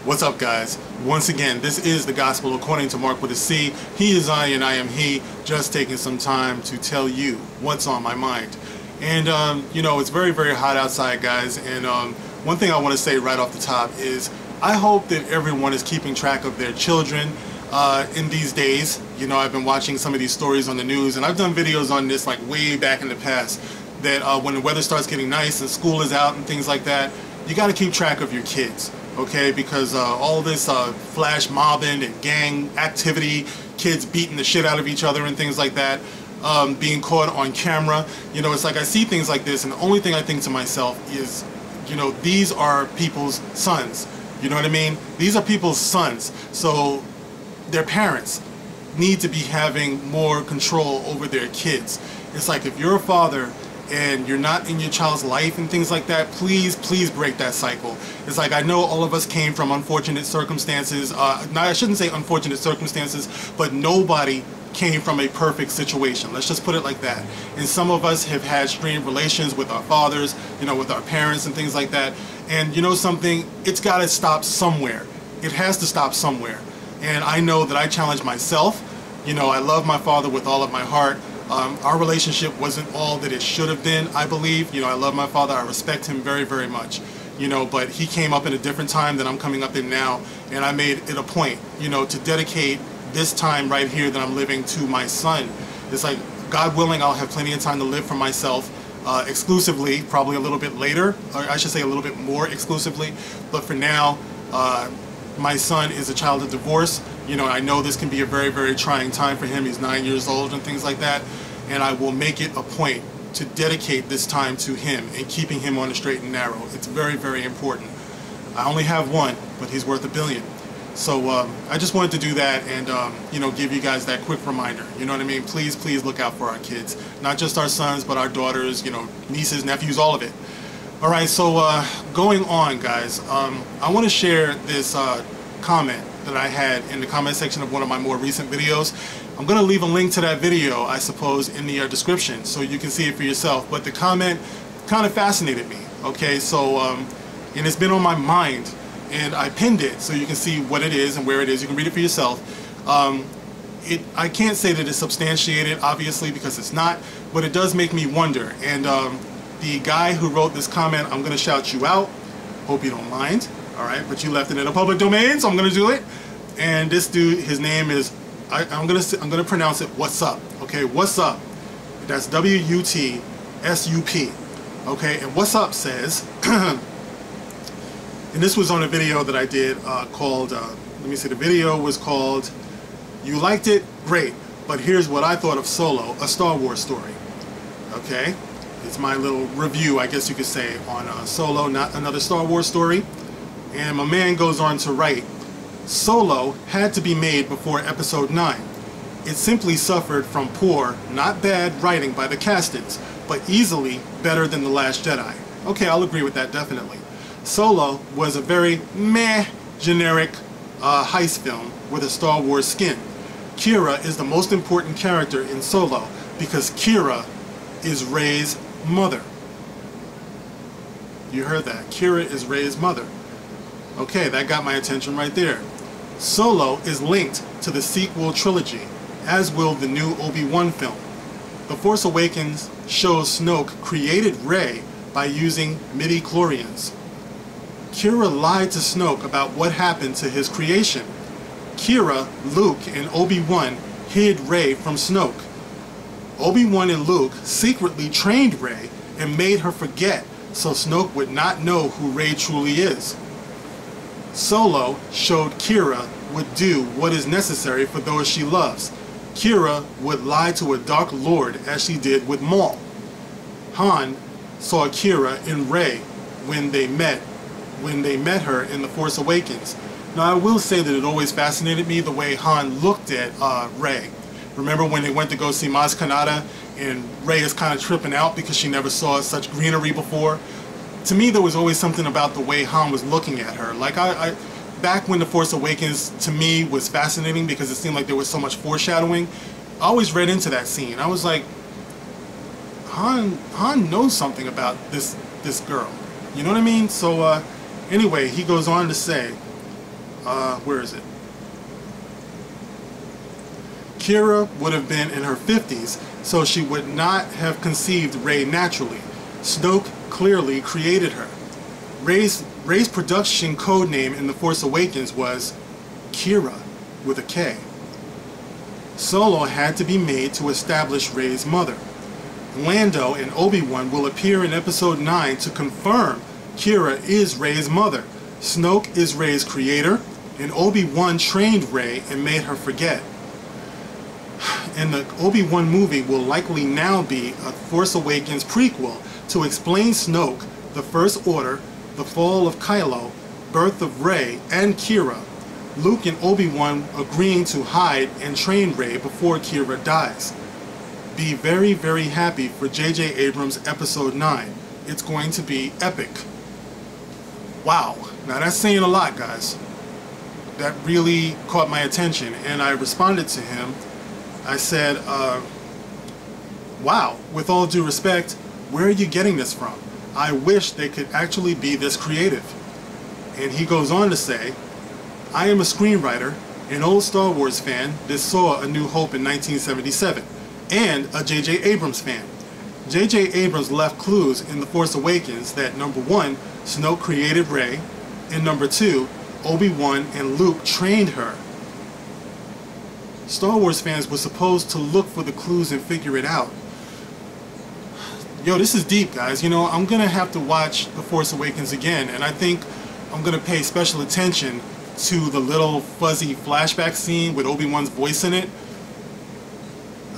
What's up, guys? Once again, this is the Gospel according to Mark with a C. He is I and I am he, just taking some time to tell you what's on my mind. And, you know, it's very, very hot outside, guys. And one thing I want to say right off the top is I hope that everyone is keeping track of their children in these days. You know, I've been watching some of these stories on the news, and I've done videos on this like way back in the past, that when the weather starts getting nice and school is out and things like that, you got to keep track of your kids. Okay, because all this flash mobbing and gang activity, kids beating the shit out of each other and things like that, being caught on camera, you know, it's like I see things like this, and the only thing I think to myself is, you know, these are people's sons. You know what I mean? These are people's sons. So their parents need to be having more control over their kids. It's like if you're a father and you're not in your child's life and things like that, please break that cycle. It's like I know all of us came from unfortunate circumstances. Now I shouldn't say unfortunate circumstances, but nobody came from a perfect situation. Let's just put it like that. And some of us have had strained relations with our fathers, you know, with our parents and things like that. And you know something? It's got to stop somewhere. It has to stop somewhere. And I know that I challenge myself. You know, I love my father with all of my heart. Our relationship wasn't all that it should have been, I believe. You know, I love my father. I respect him very, very much. You know, but he came up in a different time than I'm coming up in now. And I made it a point, you know, to dedicate this time right here that I'm living to my son. It's like, God willing, I'll have plenty of time to live for myself exclusively, probably a little bit later. Or I should say a little bit more exclusively. But for now, my son is a child of divorce. You know, I know this can be a very, very trying time for him. He's 9 years old and things like that. And I will make it a point to dedicate this time to him and keeping him on the straight and narrow. It's very, very important. I only have one, but he's worth $1 billion. So I just wanted to do that and, you know, give you guys that quick reminder. You know what I mean? Please look out for our kids. Not just our sons, but our daughters, you know, nieces, nephews, all of it. All right, so going on, guys, I want to share this comment that I had in the comment section of one of my more recent videos. I'm going to leave a link to that video, I suppose, in the description so you can see it for yourself. But the comment kind of fascinated me, okay? So, and it's been on my mind, and I pinned it so you can see what it is and where it is. You can read it for yourself. I can't say that it's substantiated, obviously, because it's not, but it does make me wonder. And the guy who wrote this comment, I'm going to shout you out. Hope you don't mind. All right, but you left it in a public domain, so I'm gonna do it. And this dude, his name is, I'm gonna pronounce it Wutsup. Okay, what's up? That's W-U-T-S-U-P. Okay, and Wutsup says, and this was on a video that I did called, let me see, the video was called, "You Liked It? Great, but here's what I thought of Solo, a Star Wars story." Okay, it's my little review, I guess you could say, on Solo, not another Star Wars story. And my man goes on to write, "Solo had to be made before Episode 9. It simply suffered from poor, not bad writing by the castings, but easily better than The Last Jedi." Okay, I'll agree with that, definitely. Solo was a very meh, generic heist film with a Star Wars skin. Kira is the most important character in Solo because Kira is Rey's mother. You heard that. Kira is Rey's mother. Okay, that got my attention right there. Solo is linked to the sequel trilogy, as will the new Obi-Wan film. The Force Awakens shows Snoke created Rey by using midi-chlorians. Kira lied to Snoke about what happened to his creation. Kira, Luke, and Obi-Wan hid Rey from Snoke. Obi-Wan and Luke secretly trained Rey and made her forget so Snoke would not know who Rey truly is. Solo showed Kira would do what is necessary for those she loves. Kira would lie to a Dark Lord as she did with Maul. Han saw Kira in Rey when they met her in The Force Awakens. Now I will say that it always fascinated me the way Han looked at Rey. Remember when they went to go see Maz Kanata and Rey is kind of tripping out because she never saw such greenery before? To me, there was always something about the way Han was looking at her. Like back when The Force Awakens, to me, was fascinating because it seemed like there was so much foreshadowing. I always read into that scene. I was like, Han knows something about this girl. You know what I mean? So anyway, he goes on to say, where is it? Kira would have been in her 50s, so she would not have conceived Rey naturally. Snoke clearly created her. Rey's production code name in The Force Awakens was Kira, with a K. Solo had to be made to establish Rey's mother. Lando and Obi-Wan will appear in Episode 9 to confirm Kira is Rey's mother. Snoke is Rey's creator, and Obi-Wan trained Rey and made her forget. And the Obi-Wan movie will likely now be a Force Awakens prequel to explain Snoke, the First Order, the fall of Kylo, birth of Rey and Kira, Luke and Obi-Wan agreeing to hide and train Rey before Kira dies. Be very, very happy for J.J. Abrams' Episode 9. It's going to be epic. Wow. Now that's saying a lot, guys. That really caught my attention, and I responded to him. I said, wow, with all due respect, where are you getting this from? I wish they could actually be this creative. And he goes on to say, I am a screenwriter, an old Star Wars fan that saw A New Hope in 1977, and a J.J. Abrams fan. J.J. Abrams left clues in The Force Awakens that number 1, Snoke created Rey, and number 2, Obi-Wan and Luke trained her. Star Wars fans were supposed to look for the clues and figure it out. Yo, this is deep, guys. You know, I'm going to have to watch The Force Awakens again, and I think I'm going to pay special attention to the little fuzzy flashback scene with Obi-Wan's voice in it.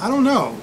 I don't know.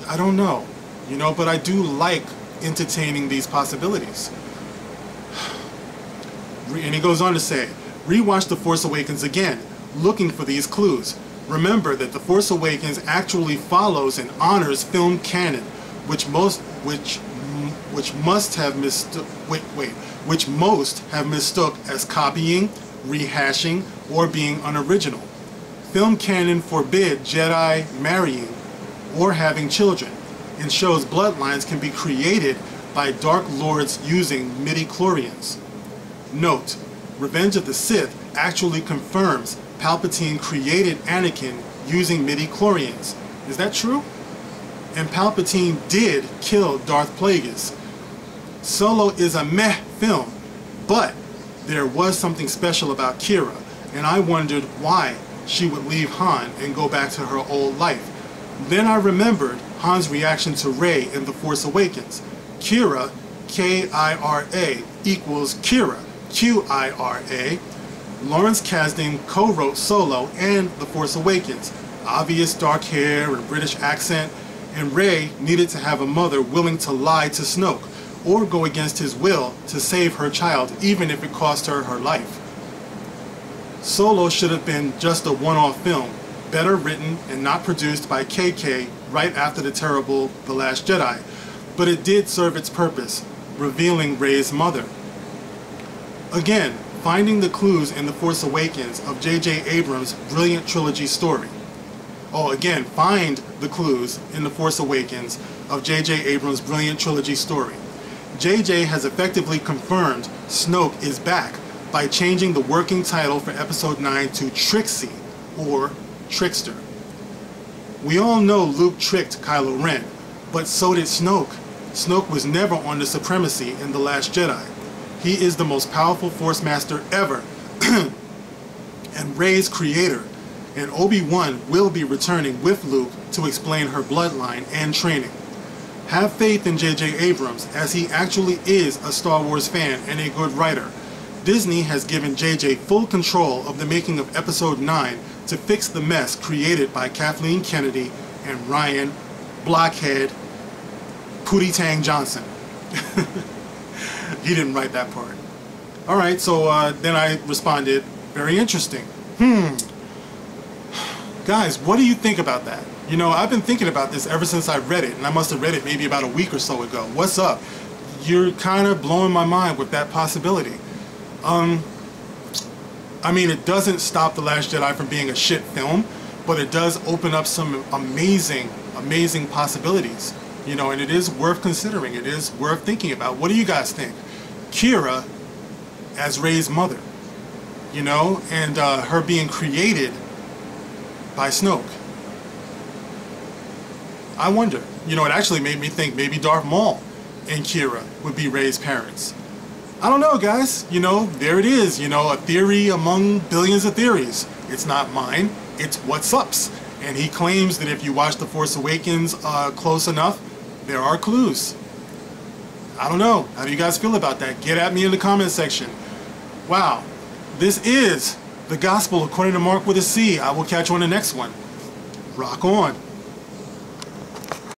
I don't know. You know, but I do like entertaining these possibilities. And he goes on to say, rewatch The Force Awakens again, looking for these clues. Remember that The Force Awakens actually follows and honors film canon, which most have mistook as copying, rehashing, or being unoriginal. Film canon forbid Jedi marrying or having children, and shows bloodlines can be created by Dark Lords using midi-chlorians. Note, Revenge of the Sith actually confirms Palpatine created Anakin using midi-chlorians. Is that true? And Palpatine did kill Darth Plagueis. Solo is a meh film, but there was something special about Kira, and I wondered why she would leave Han and go back to her old life. Then I remembered Han's reaction to Rey in The Force Awakens. Kira, K-I-R-A, equals Kira, Q-I-R-A. Lawrence Kasdan co-wrote Solo and The Force Awakens. Obvious dark hair and British accent, and Rey needed to have a mother willing to lie to Snoke, or go against his will to save her child, even if it cost her her life. Solo should have been just a one-off film, better written and not produced by KK right after the terrible The Last Jedi, but it did serve its purpose, revealing Rey's mother. Again, finding the clues in The Force Awakens of J.J. Abrams' brilliant trilogy story. Oh, again, find the clues in The Force Awakens of J.J. Abrams' brilliant trilogy story. J.J. has effectively confirmed Snoke is back by changing the working title for Episode 9 to Trixie, or Trickster. We all know Luke tricked Kylo Ren, but so did Snoke. Snoke was never on the supremacy in The Last Jedi. He is the most powerful Force Master ever, and Rey's creator, and Obi-Wan will be returning with Luke to explain her bloodline and training. Have faith in J.J. Abrams, as he actually is a Star Wars fan and a good writer. Disney has given J.J. full control of the making of Episode 9 to fix the mess created by Kathleen Kennedy and Ryan Blockhead Pootie Tang Johnson. He didn't write that part. Alright, so then I responded, very interesting. Guys, what do you think about that? You know, I've been thinking about this ever since I read it, and I must have read it maybe about a week or so ago. What's up? You're kind of blowing my mind with that possibility. I mean, it doesn't stop The Last Jedi from being a shit film, but it does open up some amazing, amazing possibilities. You know, and it is worth considering. It is worth thinking about. What do you guys think? Kira as Rey's mother. you know, and her being created by Snoke. I wonder. You know, it actually made me think maybe Darth Maul and Kira would be Rey's parents. I don't know, guys. You know, there it is. You know, a theory among billions of theories. It's not mine. It's Wutsups. And he claims that if you watch The Force Awakens close enough, there are clues. I don't know. How do you guys feel about that? Get at me in the comment section. Wow. This is the Gospel according to Mark with a C. I will catch you on the next one. Rock on.